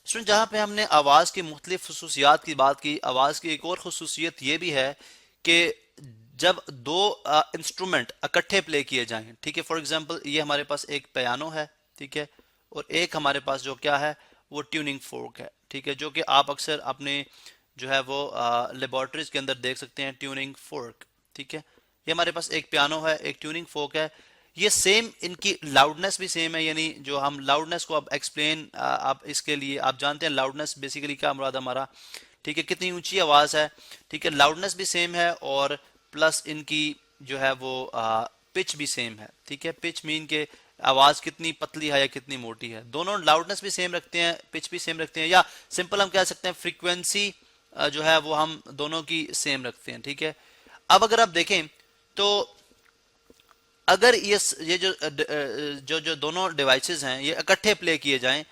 Student जहाँ पे हमने आवाज़ की मुख्तलिफ खसूसियात की बात की, आवाज़ की एक और खसूसियत ये भी है कि जब दो इंस्ट्रूमेंट इकट्ठे प्ले किए जाएं, ठीक है, फॉर एग्जांपल ये हमारे पास एक पियानो है, ठीक है, और एक हमारे पास जो क्या है वो ट्यूनिंग फोर्क है, ठीक है, जो कि आप अक्सर अपने जो है वो लेबोरेटरीज के अंदर देख सकते हैं, ट्यूनिंग फोर्क, ठीक है। ये हमारे पास एक पियानो है, एक ट्यूनिंग फोर्क है, ये सेम, इनकी लाउडनेस भी सेम है, यानी जो हम लाउडनेस को अब एक्सप्लेन आप इसके लिए आप जानते हैं लाउडनेस बेसिकली क्या मुराद हमारा, ठीक है, कितनी ऊंची आवाज है, ठीक है, लाउडनेस भी सेम है, और प्लस इनकी जो है वो पिच भी सेम है, ठीक है, पिच मीन के आवाज कितनी पतली है या कितनी मोटी है, दोनों लाउडनेस भी सेम रखते हैं, पिच भी सेम रखते हैं, या सिंपल हम कह सकते हैं फ्रीक्वेंसी जो है वो हम दोनों की सेम रखते हैं, ठीक है। अब अगर आप देखें तो अगर ये जो जो दोनों डिवाइसेस हैं ये इकट्ठे प्ले किए जाएं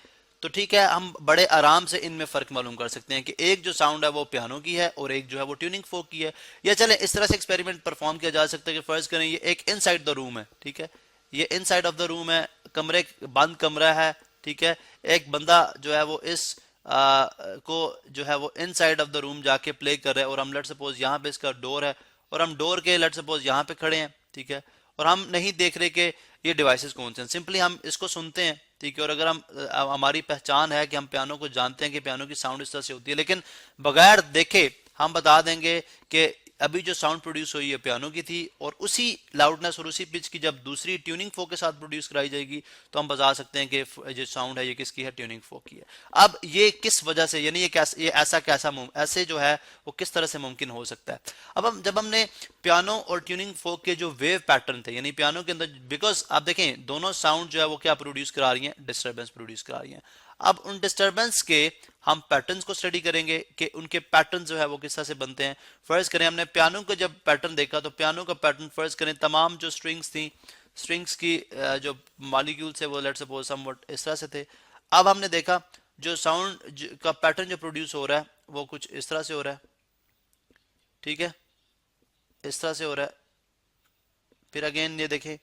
तो ठीक है, हम बड़े आराम से इनमें फर्क मालूम कर सकते हैं कि एक जो साउंड है वो पियानो की है और एक जो है वो ट्यूनिंग फोक की है। या चले इस तरह से एक्सपेरिमेंट परफॉर्म किया जा सकता है कि फर्ज करें ये एक इनसाइड द रूम है, ठीक है, ये इनसाइड ऑफ द रूम है, कमरे बंद कमरा है, ठीक है, एक बंदा जो है वो इस को जो है वो इनसाइड ऑफ द रूम जाके प्ले कर रहा है, और हम लेट सपोज यहाँ पे इसका डोर है और हम डोर के लेट सपोज यहाँ पे खड़े हैं, ठीक है, और हम नहीं देख रहे कि ये डिवाइसेस कौन से हैं, सिंपली हम इसको सुनते हैं, ठीक है, और अगर हम हमारी पहचान है कि हम पियानो को जानते हैं कि पियानो की साउंड इस तरह से होती है, लेकिन बगैर देखे हम बता देंगे कि अभी जो साउंड प्रोड्यूस हुई है पियानो की थी, और उसी लाउडनेस और उसी पिच की जब दूसरी ट्यूनिंग फोक के साथ प्रोड्यूस कराई जाएगी तो हम बता सकते हैं कि जो साउंड है ये किसकी है, ट्यूनिंग फोक की है। अब ये किस वजह से, यानी ये ऐसा कैसा ऐसे जो है वो किस तरह से मुमकिन हो सकता है। अब हम जब हमने पियानो और ट्यूनिंग फोक के जो वेव पैटर्न थे, यानी पियानो के अंदर, बिकॉज आप देखें दोनों साउंड जो है वो क्या प्रोड्यूस करा रही हैं, डिस्टर्बेंस प्रोड्यूस करा रही हैं। अब उन डिस्टर्बेंस के हम पैटर्न्स को स्टडी करेंगे कि उनके पैटर्न जो है वो किस तरह से बनते हैं। फर्ज करें हमने पियानो का जब पैटर्न देखा तो पियानो का पैटर्न फर्ज करें तमाम जो स्ट्रिंग्स थी, स्ट्रिंग्स की जो मॉलिक्यूल्स है वो लेट्स सपोज समवट इस तरह से थे। अब हमने देखा जो साउंड का पैटर्न जो प्रोड्यूस हो रहा है वो कुछ इस तरह से हो रहा है, ठीक है, इस तरह से हो रहा है, फिर अगेन ये देखें,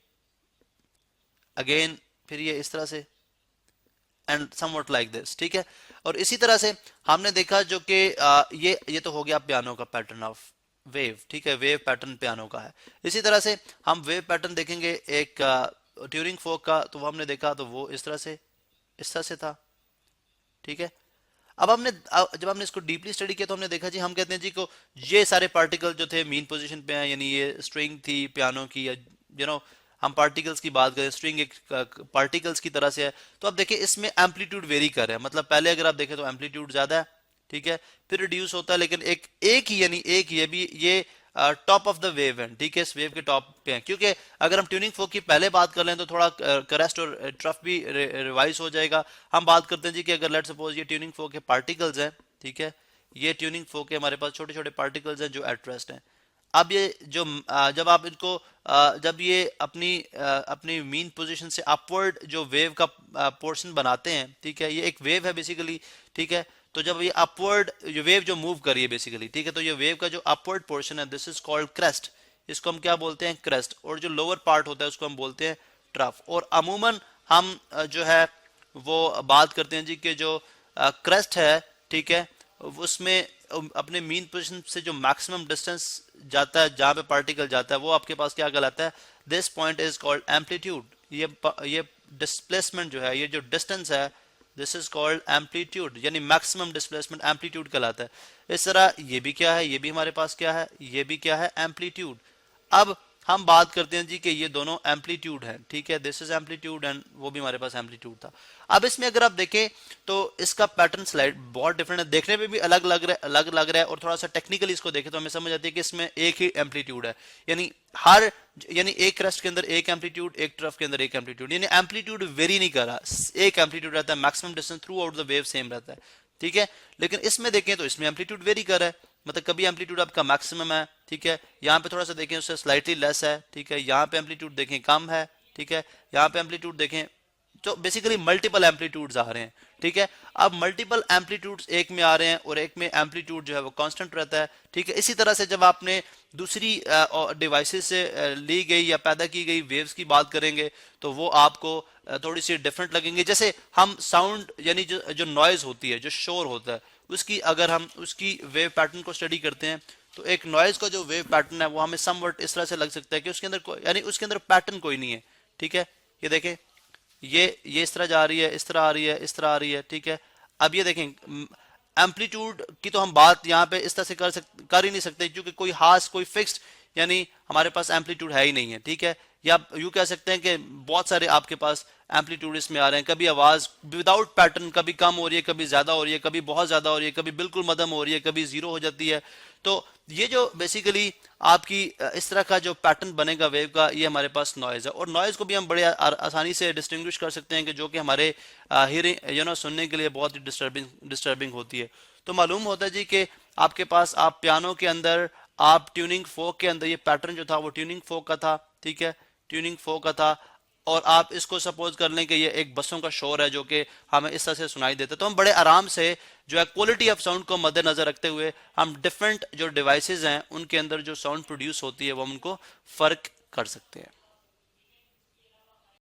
अगेन फिर ये इस तरह से, एंड समवट लाइक दिस, ठीक है। और इसी तरह से हमने देखा जो कि ये तो हो गया पियानो का पैटर्न ऑफ वेव, ठीक है, वेव पैटर्न पियानो का है। इसी तरह से हम वेव पैटर्न देखेंगे एक ट्यूरिंग फोक का, तो वो हमने देखा तो वो इस तरह से था, ठीक है। अब हमने जब हमने इसको डीपली स्टडी किया तो हमने देखा जी, हम कहते हैं जी को ये सारे पार्टिकल जो थे मीन पोजीशन पे हैं, यानी ये स्ट्रिंग थी पियानो की, या हम पार्टिकल्स की बात करें, स्ट्रिंग एक पार्टिकल्स की तरह से है, तो अब देखिए इसमें एम्पलीट्यूड वेरी कर रहा है, मतलब पहले अगर आप देखें तो एम्पलीट्यूड ज्यादा है, ठीक है, फिर रिड्यूस होता है, लेकिन एक एक ही यानी एक ये भी ये टॉप ऑफ द वेव है, ठीक है, इस वेव के टॉप पे है, क्योंकि अगर हम ट्यूनिंग फोक की पहले बात कर लें तो थोड़ा क्रेस्ट और ट्रफ भी रिवाइज हो जाएगा। हम बात करते हैं जी कि अगर लेट सपोज ये ट्यूनिंग फोक के पार्टिकल्स हैं, ठीक है, ये ट्यूनिंग फोक के हमारे पास छोटे छोटे पार्टिकल्स हैं जो एट रेस्ट हैं। अब ये जो जब आप इनको जब ये अपनी मीन पोजीशन से अपवर्ड जो वेव का पोर्शन बनाते हैं, ठीक है, ये एक वेव है बेसिकली, ठीक है, तो जब ये अपवर्ड जो वेव जो मूव कर रही है बेसिकली, ठीक है, तो ये वेव का जो अपवर्ड पोर्शन है दिस इज कॉल्ड क्रेस्ट, इसको हम क्या बोलते हैं, क्रेस्ट, और जो लोअर पार्ट होता है उसको हम बोलते हैं ट्रफ। और अमूमन हम जो है वो बात करते हैं जी कि जो क्रेस्ट है, ठीक है, उसमें अपने मीन पोजीशन से जो मैक्सिमम डिस्टेंस जाता है जहां पे पार्टिकल जाता है वो आपके पास क्या कहलाता है, this point is called amplitude. ये डिस्प्लेसमेंट जो है, ये जो डिस्टेंस है, दिस इज कॉल्ड एम्पलीट्यूड, यानी मैक्सिमम डिस्प्लेसमेंट एम्पलीट्यूड कहलाता है। इस तरह ये भी क्या है, ये भी हमारे पास क्या है, ये भी क्या है, एम्पलीट्यूड। अब हम बात करते हैं जी कि ये दोनों एम्पलीट्यूड है, ठीक है, दिस इज एम्पलीट्यूड एंड वो भी हमारे पास एम्पलीट्यूड था। अब इसमें अगर आप देखें तो इसका पैटर्न स्लाइड बहुत डिफरेंट है, देखने में भी अलग लग रहा है, और थोड़ा सा टेक्निकली इसको देखें तो हमें समझ आती है कि इसमें एक ही एम्पलीट्यूड है, यानी यानी एक क्रेस्ट के अंदर एक एम्पलीट्यूड, एक ट्रफ के अंदर एक एम्पलीट्यूड, यानी एम्पलीट्यूड वेरी नहीं कर रहा, एक एम्पलीट्यूड रहता है, maximum distance through out the wave same रहता है, ठीक है। लेकिन इसमें देखें तो इसमें एम्पलीट्यूड वेरी कर रहा है, मतलब कभी एम्पलीट्यूड आपका मैक्सिमम है, ठीक है, यहाँ पे थोड़ा सा देखें उससे स्लाइटली लेस है, ठीक है, यहाँ पे एम्पलीट्यूड देखें कम है, ठीक है, यहाँ पे एम्पलीट्यूड देखें जो बेसिकली मल्टीपल एम्पलीट्यूड्स आ रहे हैं, ठीक है। अब मल्टीपल एम्पलीट्यूड्स एक में आ रहे हैं और एक में एम्पलीट्यूड जो है वो कांस्टेंट रहता है, ठीक है। इसी तरह से जब आपने दूसरी डिवाइसेस से ली गई या पैदा की गई वेव्स की बात करेंगे तो वो आपको थोड़ी सी डिफरेंट लगेंगे। जैसे हम साउंड यानी जो जो नॉइज होती है, जो शोर होता है, उसकी अगर हम उसकी वेव पैटर्न को स्टडी करते हैं तो एक नॉइज का जो वेव पैटर्न है वो हमें समवट इस तरह से लग सकता है कि उसके अंदर यानी उसके अंदर पैटर्न कोई नहीं है, ठीक है। ये देखें, ये इस तरह जा रही है, इस तरह आ रही है, इस तरह आ रही है, ठीक है। अब ये देखें, एम्पलीट्यूड की तो हम बात यहाँ पे इस तरह से कर ही नहीं सकते क्योंकि कोई खास कोई फिक्स्ड यानी हमारे पास एम्पलीट्यूड है ही नहीं है, ठीक है। या आप यूँ कह सकते हैं कि बहुत सारे आपके पास एम्पलीट्यूड इसमें आ रहे हैं, कभी आवाज विदाउट पैटर्न कभी कम हो रही है, कभी ज्यादा हो रही है, कभी बहुत ज्यादा हो रही है, कभी बिल्कुल मध्यम हो रही है, कभी जीरो हो जाती है। तो ये जो बेसिकली आपकी इस तरह का जो पैटर्न बनेगा वेव का, ये हमारे पास नॉइज है। और नॉइज को भी हम बड़े आसानी से डिस्टिंग्विश कर सकते हैं कि जो कि हमारे हियरिंग सुनने के लिए बहुत ही डिस्टर्बिंग होती है। तो मालूम होता है जी कि आपके पास आप पियानो के अंदर आप ट्यूनिंग फोक के अंदर ये पैटर्न जो था वो ट्यूनिंग फोक का था, ठीक है, ट्यूनिंग फोक का था। और आप इसको सपोज कर लें कि ये एक बसों का शोर है जो कि हमें इस तरह से सुनाई देता है, तो हम बड़े आराम से जो है क्वालिटी ऑफ साउंड को मद्देनजर रखते हुए हम डिफरेंट जो डिवाइसेस हैं उनके अंदर जो साउंड प्रोड्यूस होती है वो हम उनको फर्क कर सकते हैं।